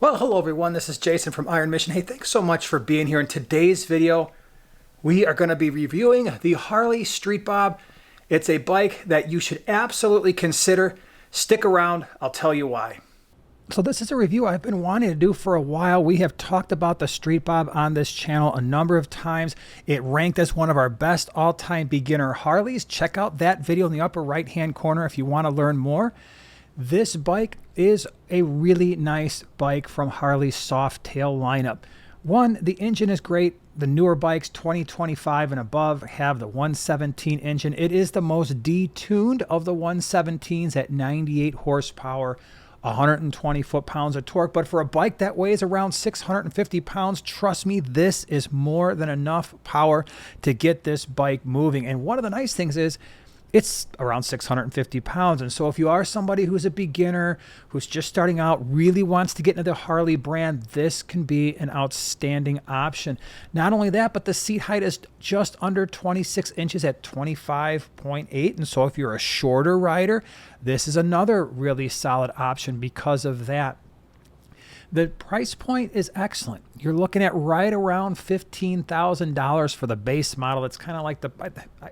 Well, hello everyone, this is Jason from Iron Mission. Hey, thanks so much for being here. In today's video, we are going to be reviewing the Harley Street Bob. It's a bike that you should absolutely consider. Stick around, I'll tell you why. So this is a review I've been wanting to do for a while. We have talked about the Street Bob on this channel a number of times. It ranked as one of our best all-time beginner Harleys. Check out that video in the upper right-hand corner if you want to learn more. This bike is a really nice bike from Harley's soft tail lineup. One, the engine is great. The newer bikes, 2025 and above, have the 117 engine. It is the most detuned of the 117s at 98 horsepower, 120 foot-pounds of torque. But for a bike that weighs around 650 pounds, trust me, this is more than enough power to get this bike moving. And one of the nice things is, it's around 650 pounds. And so if you are somebody who's a beginner, who's just starting out, really wants to get into the Harley brand, this can be an outstanding option. Not only that, but the seat height is just under 26 inches at 25.8. And so if you're a shorter rider, this is another really solid option because of that. The price point is excellent. You're looking at right around $15,000 for the base model. It's kind of like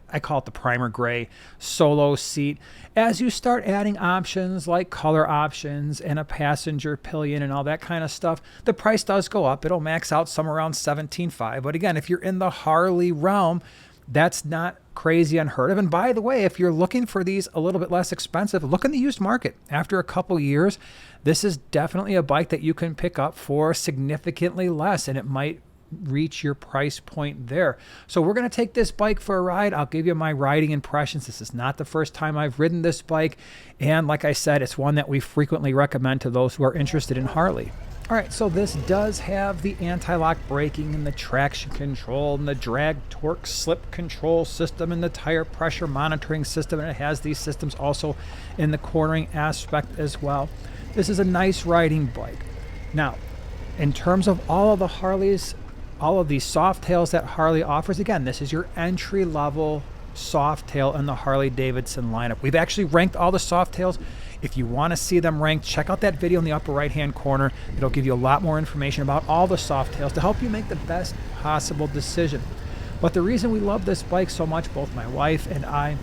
I call it the primer gray solo seat. As you start adding options like color options and a passenger pillion and all that kind of stuff, the price does go up. It'll max out somewhere around $17,500. But again, if you're in the Harley realm, that's not crazy unheard of. And by the way, if you're looking for these a little bit less expensive, look in the used market. After a couple years, this is definitely a bike that you can pick up for significantly less, and it might reach your price point there. So we're going to take this bike for a ride. I'll give you my riding impressions. This is not the first time I've ridden this bike. And like I said, it's one that we frequently recommend to those who are interested in Harley. All right, so this does have the anti-lock braking and the traction control and the drag torque slip control system and the tire pressure monitoring system, and it has these systems also in the cornering aspect as well. This is a nice riding bike. Now, in terms of all of the Harleys, all of these soft tails that Harley offers, again, this is your entry-level soft tail in the Harley Davidson lineup. We've actually ranked all the soft tails. If you want to see them ranked, check out that video in the upper right-hand corner. It'll give you a lot more information about all the soft tails to help you make the best possible decision. But the reason we love this bike so much, both my wife and I,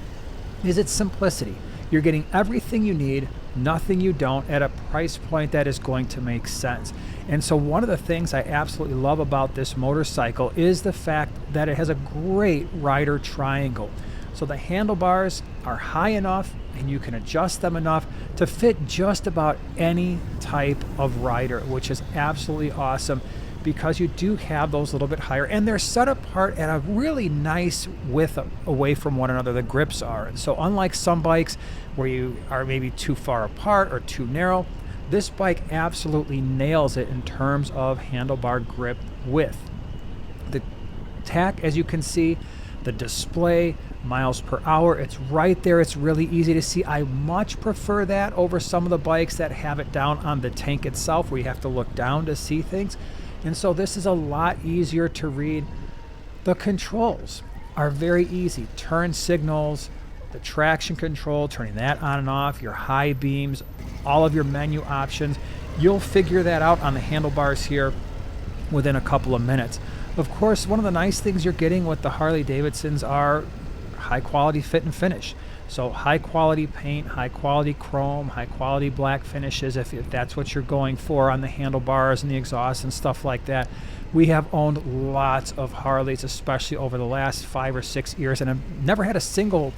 is its simplicity. You're getting everything you need, nothing you don't, at a price point that is going to make sense. And so one of the things I absolutely love about this motorcycle is the fact that it has a great rider triangle. So the handlebars are high enough and you can adjust them enough to fit just about any type of rider, which is absolutely awesome because you do have those a little bit higher, and they're set apart at a really nice width away from one another, the grips are. And so unlike some bikes where you are maybe too far apart or too narrow, this bike absolutely nails it in terms of handlebar grip width. The tack, as you can see, the display, miles per hour, it's right there. It's really easy to see. I much prefer that over some of the bikes that have it down on the tank itself where you have to look down to see things. And so this is a lot easier to read. The controls are very easy. Turn signals, the traction control, turning that on and off, your high beams, all of your menu options. You'll figure that out on the handlebars here within a couple of minutes. Of course, one of the nice things you're getting with the Harley Davidsons are high quality fit and finish. So high quality paint, high quality chrome, high quality black finishes if that's what you're going for on the handlebars and the exhaust and stuff like that. We have owned lots of Harleys, especially over the last 5 or 6 years, and I've never had a single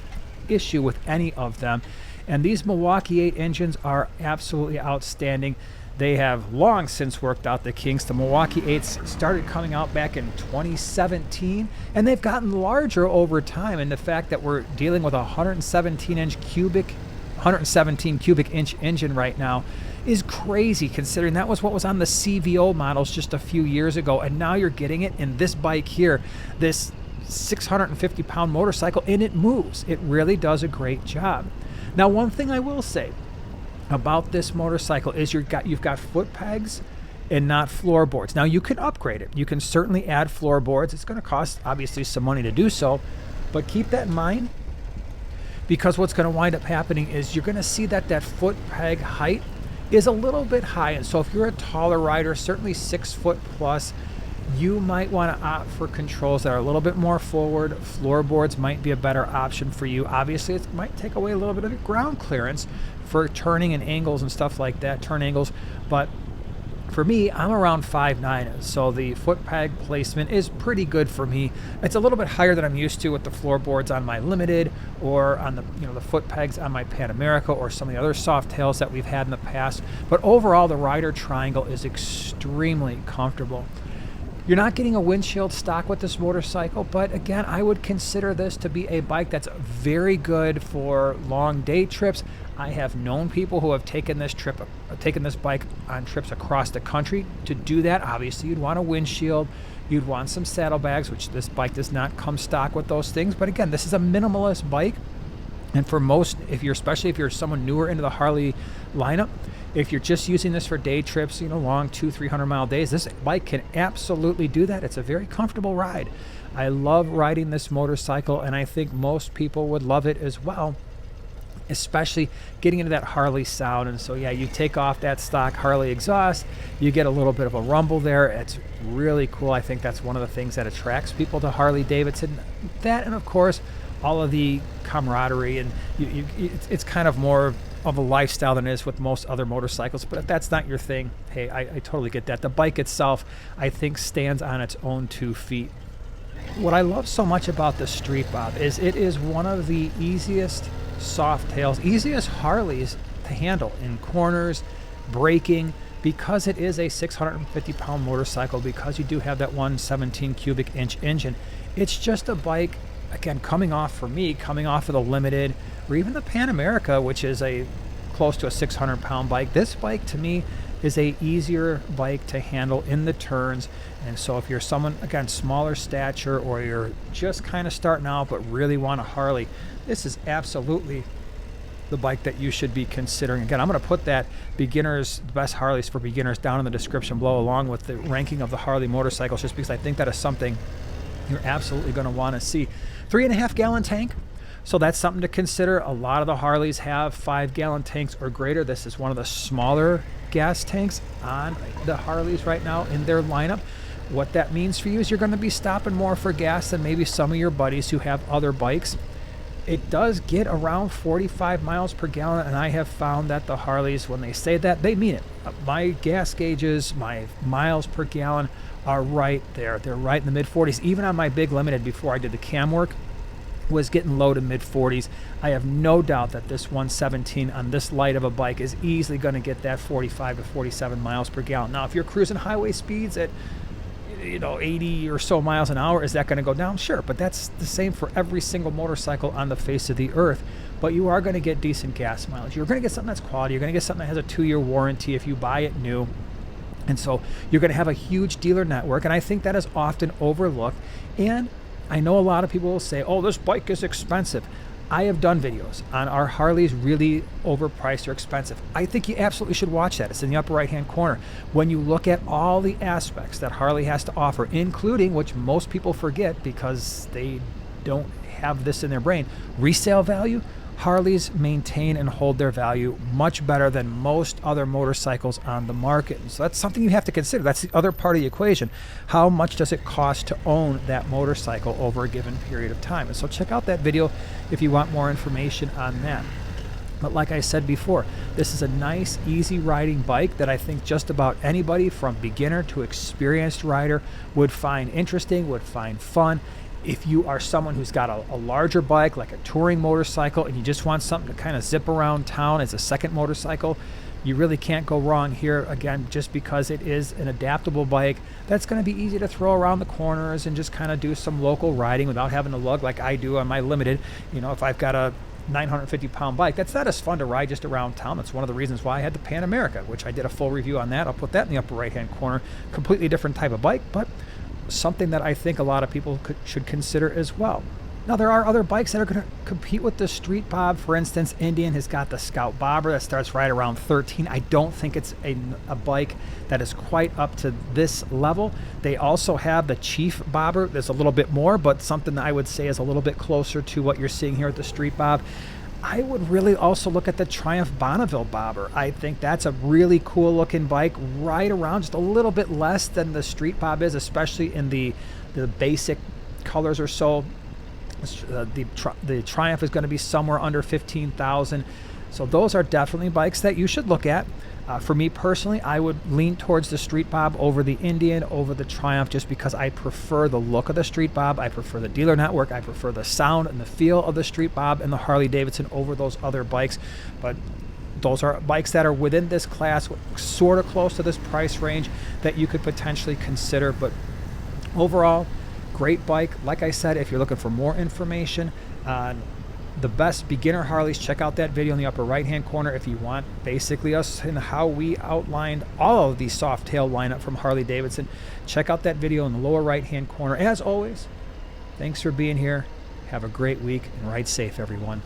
issue with any of them. And these Milwaukee 8 engines are absolutely outstanding. They have long since worked out the kinks. The Milwaukee 8s started coming out back in 2017, and they've gotten larger over time. And the fact that we're dealing with a 117 cubic inch engine right now is crazy, considering that was what was on the CVO models just a few years ago. And now you're getting it in this bike here, this 650-pound motorcycle, and it moves. It really does a great job. Now, one thing I will say about this motorcycle is you've got foot pegs and not floorboards. Now you can upgrade it. You can certainly add floorboards. It's going to cost obviously some money to do so, but keep that in mind because what's going to wind up happening is you're going to see that foot peg height is a little bit high. And so if you're a taller rider, certainly 6 foot plus, you might want to opt for controls that are a little bit more forward. Floorboards might be a better option for you. Obviously, it might take away a little bit of your ground clearance for turning and angles and stuff like that, turn angles. But for me, I'm around 5'9", so the foot peg placement is pretty good for me. It's a little bit higher than I'm used to with the floorboards on my Limited, or on the the foot pegs on my Pan America, or some of the other soft tails that we've had in the past. But overall, the rider triangle is extremely comfortable. You're not getting a windshield stock with this motorcycle, but again, I would consider this to be a bike that's very good for long day trips. I have known people who have taken this bike on trips across the country. To do that, obviously, you'd want a windshield. You'd want some saddlebags, which this bike does not come stock with those things. But again, this is a minimalist bike. And for most, especially if you're someone newer into the Harley lineup, if you're just using this for day trips, long 200-300 mile days, this bike can absolutely do that. It's a very comfortable ride. I love riding this motorcycle, and I think most people would love it as well, especially getting into that Harley sound. And so, yeah, you take off that stock Harley exhaust, you get a little bit of a rumble there. It's really cool. I think that's one of the things that attracts people to Harley Davidson. That, and of course, all of the camaraderie, and it's kind of more of a lifestyle than it is with most other motorcycles. But if that's not your thing, hey, I totally get that. The bike itself, I think, stands on its own 2 feet. What I love so much about the Street Bob is it is one of the easiest soft tails, easiest Harleys to handle in corners, braking, because it is a 650-pound motorcycle, because you do have that 117 cubic inch engine. It's just a bike, again, coming off of the Limited, or even the Pan America, which is a close to a 600-pound bike. This bike, to me, is a easier bike to handle in the turns. And so if you're someone, again, smaller stature, or you're just kind of starting out but really want a Harley, this is absolutely the bike that you should be considering. Again, I'm going to put that the best Harleys for beginners down in the description below, along with the ranking of the Harley motorcycles, just because I think that is something you're absolutely going to want to see. 3.5-gallon tank. So that's something to consider. A lot of the Harleys have 5-gallon tanks or greater. This is one of the smaller gas tanks on the Harleys right now in their lineup. What that means for you is you're going to be stopping more for gas than maybe some of your buddies who have other bikes. It does get around 45 miles per gallon, and I have found that the Harleys, when they say that, they mean it. My gas gauges, my miles per gallon are right there. They're right in the mid-40s. Even on my big Limited, before I did the cam work, was getting low to mid-40s. I have no doubt that this 117 on this light of a bike is easily going to get that 45 to 47 miles per gallon. Now, if you're cruising highway speeds at 80 or so miles an hour, is that going to go down? Sure, but that's the same for every single motorcycle on the face of the earth. But you are going to get decent gas mileage. You're going to get something that's quality. You're going to get something that has a 2-year warranty if you buy it new. And so you're going to have a huge dealer network, and I think that is often overlooked. And I know a lot of people will say, oh, this bike is expensive. I have done videos on our Harleys really overpriced or expensive. I think you absolutely should watch that. It's in the upper right-hand corner. When you look at all the aspects that Harley has to offer, including, which most people forget because they don't have this in their brain, resale value, Harleys maintain and hold their value much better than most other motorcycles on the market. And so that's something you have to consider. That's the other part of the equation. How much does it cost to own that motorcycle over a given period of time? And so check out that video if you want more information on that. But like I said before, this is a nice, easy riding bike that I think just about anybody from beginner to experienced rider would find interesting, would find fun. If you are someone who's got a larger bike, like a touring motorcycle, and you just want something to kind of zip around town as a second motorcycle, you really can't go wrong here, again, just because it is an adaptable bike that's going to be easy to throw around the corners and just kind of do some local riding without having to lug like I do on my Limited. If I've got a 950-pound bike, that's not as fun to ride just around town. That's one of the reasons why I had the Pan America, which I did a full review on that. I'll put that in the upper right-hand corner. Completely different type of bike, but something that I think a lot of people should consider as well. Now, there are other bikes that are going to compete with the Street Bob. For instance, Indian has got the Scout Bobber that starts right around 13. I don't think it's a bike that is quite up to this level. They also have the Chief Bobber. There's a little bit more, but something that I would say is a little bit closer to what you're seeing here at the Street Bob. I would really also look at the Triumph Bonneville Bobber. I think that's a really cool looking bike, right around just a little bit less than the Street Bob is, especially in the basic colors or so. The Triumph is going to be somewhere under 15,000. So those are definitely bikes that you should look at. For me personally, I would lean towards the Street Bob over the Indian, over the Triumph, just because I prefer the look of the Street Bob. I prefer the dealer network. I prefer the sound and the feel of the Street Bob and the Harley Davidson over those other bikes. But those are bikes that are within this class, sort of close to this price range, that you could potentially consider. But overall, great bike. Like I said, if you're looking for more information on the best beginner Harleys, check out that video in the upper right hand corner. If you want basically us and how we outlined all of the soft tail lineup from Harley Davidson, check out that video in the lower right hand corner. As always, thanks for being here. Have a great week and ride safe, everyone.